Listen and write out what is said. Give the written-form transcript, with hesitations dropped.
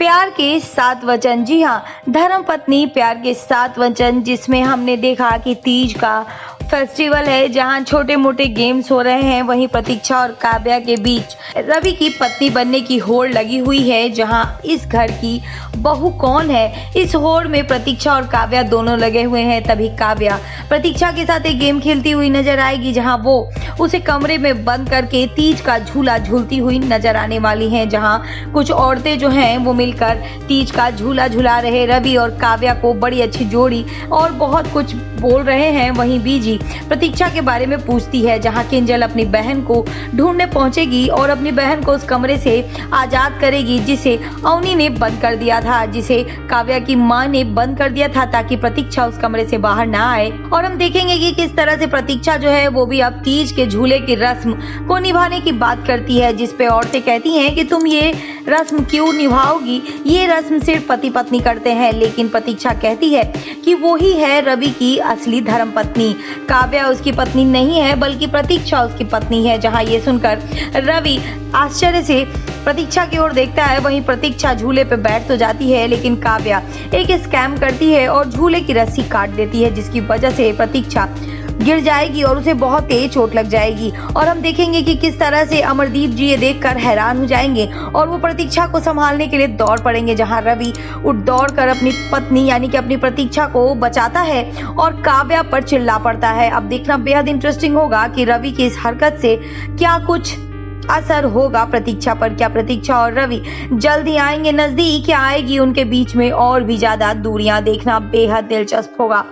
प्यार के 7 वचन। जी हाँ, धर्मपत्नी प्यार के 7 वचन, जिसमें हमने देखा कि तीज का फेस्टिवल है जहां छोटे मोटे गेम्स हो रहे हैं। वहीं प्रतीक्षा और काव्या के बीच रवि की पत्नी बनने की होड़ लगी हुई है, जहां इस घर की बहू कौन है, इस होड़ में प्रतीक्षा और काव्या दोनों लगे हुए हैं। तभी काव्या प्रतीक्षा के साथ एक गेम खेलती हुई नजर आएगी, जहां वो उसे कमरे में बंद करके तीज का झूला झूलती हुई नजर आने वाली हैं। जहां कुछ औरतें जो हैं वो मिलकर तीज का झूला झूला रहे रवि और काव्या को बड़ी अच्छी जोड़ी और बहुत कुछ बोल रहे हैं। वहीं बीजी प्रतीक्षा के बारे में पूछती है, जहां किंजल अपनी बहन को ढूंढने पहुंचेगी और अपनी बहन को उस कमरे से आजाद करेगी जिसे अवनी ने बंद कर दिया था, जिसे काव्या की मां ने बंद कर दिया था ताकि प्रतीक्षा उस कमरे से बाहर ना आए। और हम देखेंगे कि किस तरह से प्रतीक्षा जो है वो भी अब तीज के झूले की रस्म को निभाने की बात करती है, जिस पे औरतें कहती हैं कि तुम ये रस्म क्यों निभाओगी, ये रस्म सिर्फ पति पत्नी करते हैं। लेकिन प्रतीक्षा कहती है कि वो ही है रवि की असली धर्मपत्नी। काव्या उसकी पत्नी नहीं है बल्कि प्रतीक्षा उसकी पत्नी है। जहां ये सुनकर रवि आश्चर्य से प्रतीक्षा की ओर देखता है। वहीं प्रतीक्षा झूले पे बैठ तो जाती है, लेकिन काव्या एक स्कैम करती है और झूले की रस्सी काट देती है, जिसकी वजह से प्रतीक्षा गिर जाएगी और उसे बहुत तेज चोट लग जाएगी। और हम देखेंगे कि किस तरह से अमरदीप जी ये देखकर हैरान हो जाएंगे और वो प्रतीक्षा को संभालने के लिए दौड़ पड़ेंगे। जहां रवि दौड़कर अपनी पत्नी यानी कि अपनी प्रतीक्षा को बचाता है और काव्या पर चिल्ला पड़ता है। अब देखना बेहद इंटरेस्टिंग होगा कि रवि की इस हरकत से क्या कुछ असर होगा प्रतीक्षा पर। क्या प्रतीक्षा और रवि जल्द ही आएंगे नजदीक, या आएगी उनके बीच में और भी ज्यादा दूरियां? देखना बेहद दिलचस्प होगा।